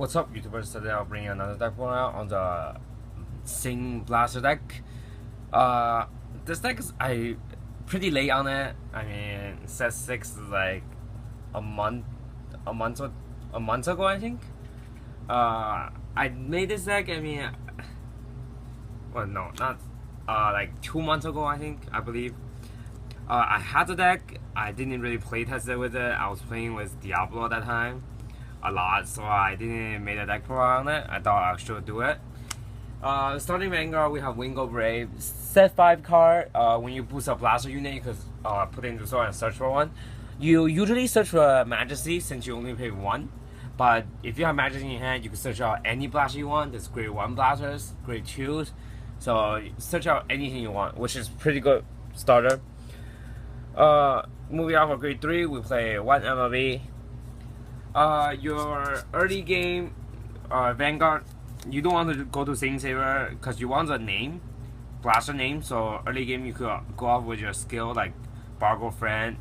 What's up, YouTubers? Today I'll bring another deck pull out on the Sing Blaster deck. This deck is pretty late on it. I mean, set 6 is like a month ago, I think. I made this deck. I mean, well, no, not like 2 months ago, I believe. I had the deck. I didn't really play test it with it. I was playing with Diablo at that time a lot, so I didn't make a deck pro on it. I thought I should do it. Starting Vanguard, we have Wingo Brave. Set 5 card. When you boost a blaster unit, you could put it into store and search for one. You usually search for Majesty since you only pay 1. But if you have Majesty in your hand, you can search out any blaster you want. There's grade 1 blasters, grade 2s. So search out anything you want, which is pretty good starter. Moving on for grade 3, we play 1 MLB. Your early game, Vanguard, you don't want to go to Sing Saver because you want the name, blaster name. So early game you could go off with your skill like Bargo Friend.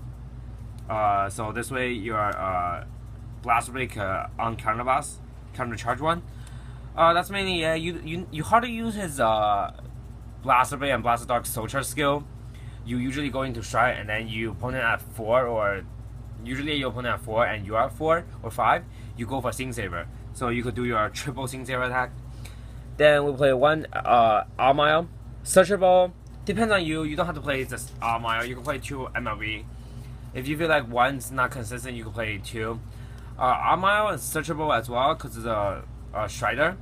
So this way your blaster break on counter boss, counter charge one. That's mainly you hardly use his blaster break and blaster dog soul charge skill. You usually go into strike and then you opponent at 4 or. Usually your opponent at 4 and you are at 4 or 5, you go for Sing Saver. So you could do your triple Sing Saver attack. Then we play 1 Armile. Searchable, depends on you. You don't have to play just Armile. You can play 2 MLB. If you feel like 1's not consistent, you can play 2. Armile is searchable as well because it's a Strider.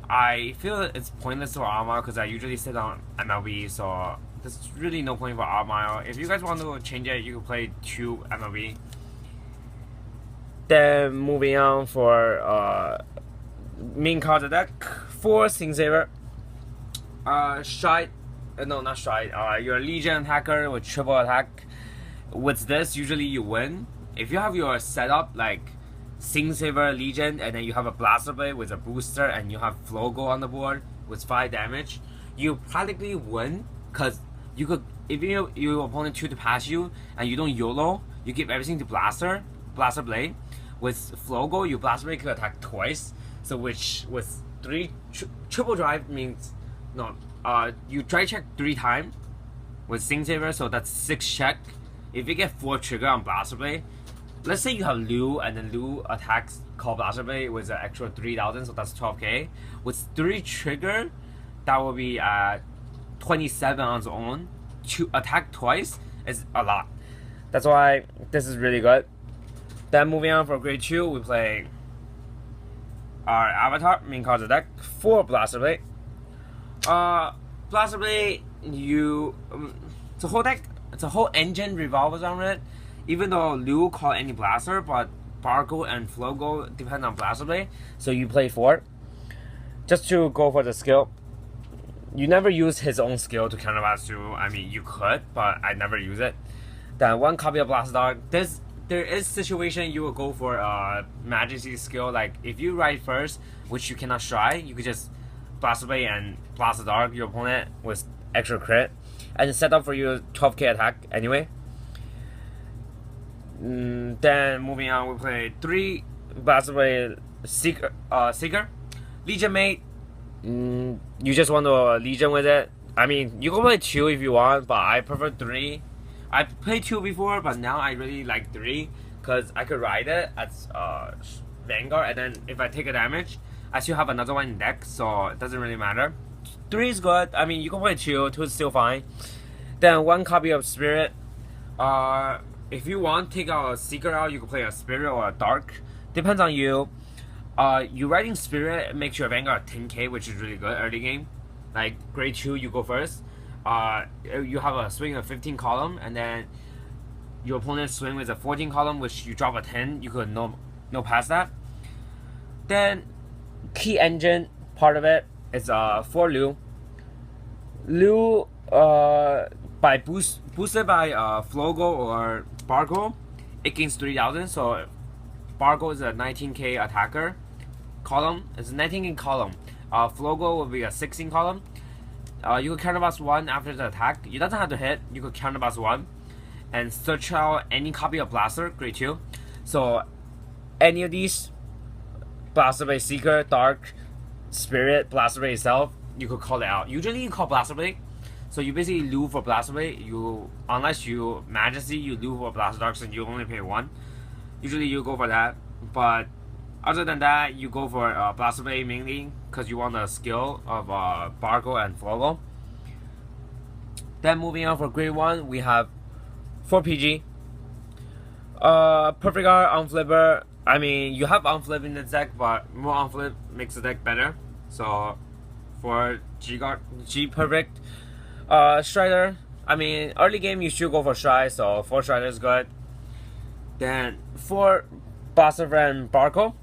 I feel it's pointless to Armile because I usually sit on MLB, so there's really no point for Armile. If you guys want to change it, you can play 2 MLB. Then moving on for main card of the deck, 4 Sing Saver. Your Legion attacker with triple attack. With this, usually you win. If you have your setup like Sing Saver Legion and then you have a Blaster Blade with a booster and you have Flogo on the board with 5 damage, you practically win because you could, if your opponent choose to pass you and you don't YOLO, you give everything to Blaster Blade. With Flogo, your Blaster Blade could attack twice. So which with 3 triple drive means no. You try check 3 times with Sing Saver, so that's 6 check. If you get 4 trigger on Blaster Blade, let's say you have Lu and then Lu attacks call Blaster Blade with an extra 3,000, so that's 12k. With 3 trigger, that will be 27 on its own. To attack twice is a lot. That's why this is really good. Then moving on for grade 2, we play our Avatar, main card of the deck, 4 Blaster Blade. Blaster Blade, it's a whole deck, it's a whole engine revolves around it. Even though Lu call any blaster, but Bargo and Flogo depend on Blaster Blade, so you play 4. Just to go for the skill. You never use his own skill to counterblast you. I mean, you could, but I never use it. Then 1 copy of Blaster Dog. There is situation you will go for Majesty skill. Like if you ride first, which you cannot strike, you could just Blaster Blade and Blaster Dog your opponent with extra crit, and set up for your 12k attack anyway. Then moving on, we play 3 Blaster Blade Seeker. Legion Mate. You just want to Legion with it. I mean, you can play 2 if you want, but I prefer 3. I played 2 before, but now I really like 3 because I could ride it as Vanguard, and then if I take a damage, I still have another one in deck, so it doesn't really matter. 3 is good. I mean, you can play 2. 2 is still fine. Then 1 copy of Spirit. If you want to take a Seeker out, you can play a Spirit or a Dark. Depends on you. You riding Spirit makes your Vanguard 10k, which is really good early game. Like grade 2, you go first. You have a swing of 15 column, and then your opponent swing with a 14 column, which you drop a 10. You could no past that. Then key engine part of it is for Lu. Lu by boosted by Flogo or Bargo, it gains 3,000. So Bargo is a 19k attacker. Column is a 19k column. Flogo will be a 16 column. You can counterboss 1 after the attack. You doesn't have to hit. You could counterboss 1 and search out any copy of Blaster, grade 2. So any of these Blaster Blade Seeker, Dark Spirit, Blaster Blade itself, you could call it out. Usually you call Blaster Blade, so you basically loot for Blaster Blade. You, unless you Majesty, you loot for Blaster Darks and you only pay 1. Usually you go for that, but other than that, you go for Blaster Blade mainly because you want the skill of Bargo and Flogo. Then moving on for grade 1, we have 4 PG. Perfect Art, Unflipper. I mean, you have Unflip in the deck, but more Unflip makes the deck better. So, for G Perfect. Strider. I mean, early game you should go for Stride, so 4 Strider is good. Then 4 Blaster and Barco.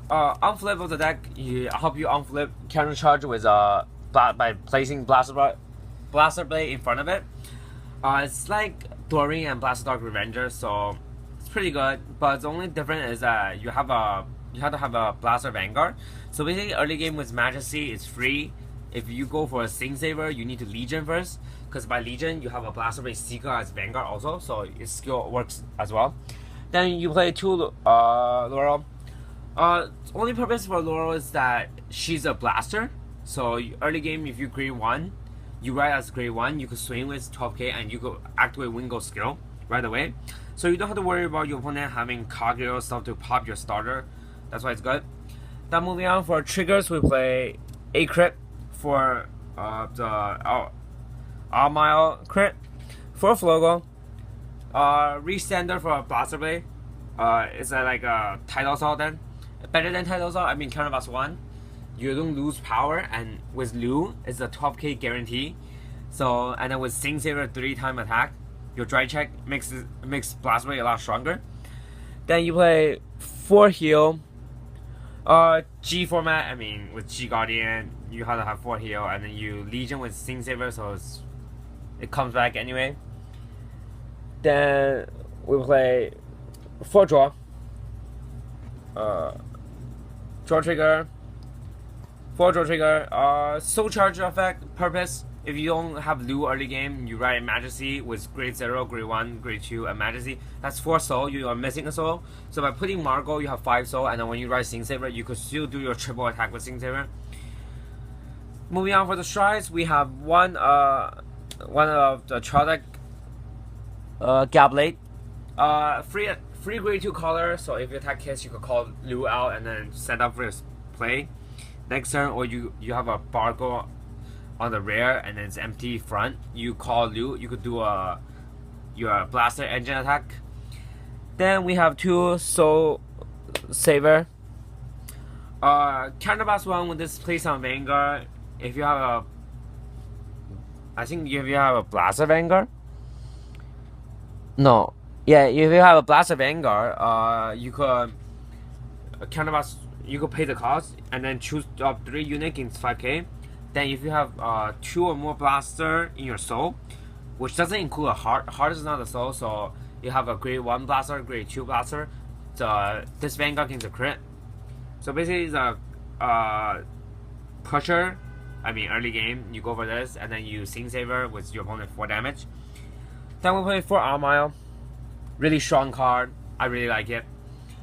Unflip of the deck, I hope you unflip counter charge with by placing Blaster Blade in front of it. It's like Doreen and Blaster Dark Revenger, so it's pretty good. But the only difference is that you have to have a Blaster Vanguard. So basically, early game with Majesty is free. If you go for a Sing Saver, you need to Legion first, because by Legion you have a Blaster Blade Seeker as Vanguard also, so its skill works as well. Then you play 2 Laurel. Only purpose for Laurel is that she's a blaster. So early game, if you grade 1, you ride as grade 1, you could swing with 12k and you could activate Wingo skill right away. So you don't have to worry about your opponent having Kagero stuff to pop your starter. That's why it's good. Then moving on for triggers, we play a crit for the Mile crit for Flogo. Restander for Blaster Blade. Is that like a Tidal Assault then? Better than Tidal Assault, I mean counterblast 1. You don't lose power, and with Lu, it's a 12k guarantee. So, and then with Sing Saver 3-time attack, your dry check makes Blaster Blade a lot stronger. Then you play 4 heal. G format, I mean with G Guardian, you have to have 4 heal, and then you Legion with Sing Saver, so it comes back anyway. Then we play 4 draw. Draw trigger. 4 draw trigger. Soul Charge effect purpose. If you don't have Lu early game, you ride Majesty with grade 0, grade 1, grade 2, and Majesty. That's 4 soul. You are missing a soul. So by putting Margot, you have 5 soul, and then when you ride Sing Saver, you could still do your triple attack with Sing Saver. Moving on for the strides, we have one of the Chardek Gablade. Free grade 2 color, so if you attack hits, you could call Lu out and then send up for his play. Next turn, or you have a Bargo on the rear and then it's empty front, you call Lu, you could do your Blaster engine attack. Then we have 2 Soul Saver. Counterblast 1 with this place on Vanguard. If you have if you have a Blaster Vanguard. No. Yeah, if you have a Blaster Vanguard, you could counterblast. You could pay the cost and then choose up 3 unit against 5k. Then if you have 2 or more blaster in your soul, which doesn't include a heart. Heart is not a soul, so you have a grade 1 blaster, grade 2 blaster. This Vanguard gains a crit. So basically, it's a pusher. I mean, early game, you go for this, and then you Sing Saver with your opponent 4 damage. Then we play 4 Armile. Really strong card. I really like it.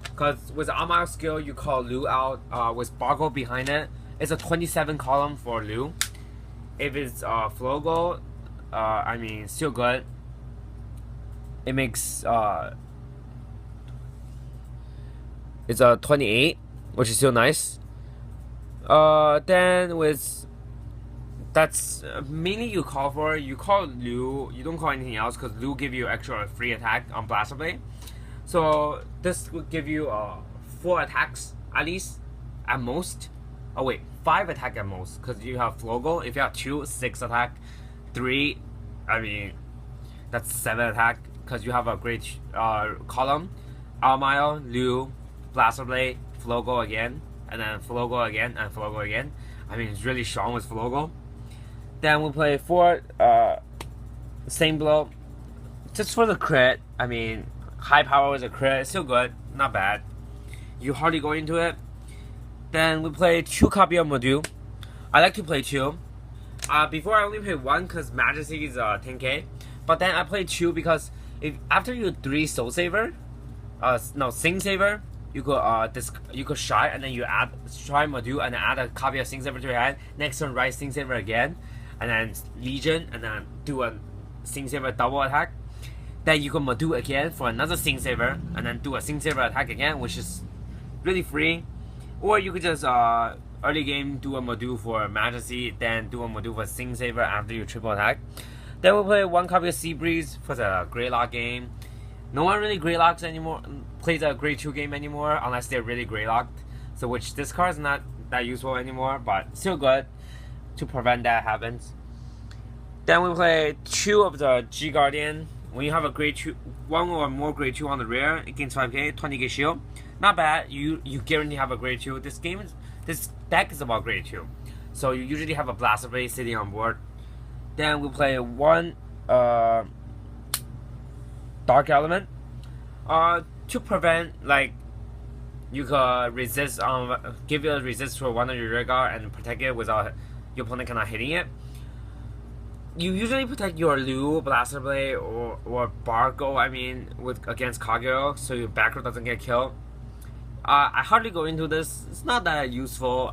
Because with Armile skill, you call Lu out with Bargo behind it. It's a 27 column for Lu. If it's Flogo, I mean, still good. It makes it's a 28, which is still nice. Then with that's mainly you call Lu. You don't call anything else because Lu give you extra free attack on Blaster Blade. So this would give you 4 attacks at least, at most. Oh wait, 5 attack at most because you have Flogo. If you have 2, 6 attack. 3, I mean, that's 7 attack because you have a great column. Armile, Lu, Blaster Blade, Flogo again, and then Flogo again, and Flogo again. I mean, it's really strong with Flogo. Then we play 4 same blow, just for the crit. I mean, high power is a crit. It's still good, not bad. You hardly go into it. Then we play 2 copy of Module. I like to play 2. Before I only played 1 because Majesty is 10k. But then I played 2 because if after you 3 Soul Saver, Sing Saver, you could you could shy and then you add shy module and then add a copy of Sing Saber to your hand. Next turn write Sing Saber again, and then Legion and then do a Sing Saber double attack. Then you can module again for another Sing Saber and then do a Sing Saber attack again, which is really free. Or you could just early game do a module for Majesty, then do a module for Sing Saber after you triple attack. Then we'll play one copy of Sea Breeze for the Greylock game. No one really Greylocks anymore, plays a Grey 2 game anymore unless they're really Greylocked. So which this card is not that useful anymore, but still good to prevent that happens. Then we play 2 of the G Guardian. When you have a Grey 2, 1 or more Grey 2 on the rear, it gains 5k, 20k shield. Not bad. You guarantee have a Grey 2. This deck is about Grey 2. So you usually have a Blaster Blade sitting on board. Then we play 1 Dark Element. To prevent, like, you could resist give it a resist to one of your rear guard and protect it without your opponent cannot hitting it. You usually protect your Lu, Blaster Blade, or Bargo, against Kagero, so your back row doesn't get killed. I hardly go into this. It's not that useful,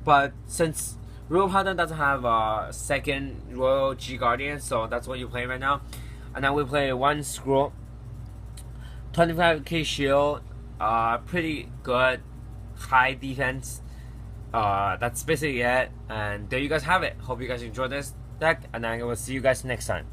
but since Royal Paladin doesn't have a second Royal G Guardian, so that's what you play right now. And then we play 1 Scroll, 25k shield, pretty good, high defense. That's basically it, and there you guys have it. Hope you guys enjoyed this deck, and I will see you guys next time.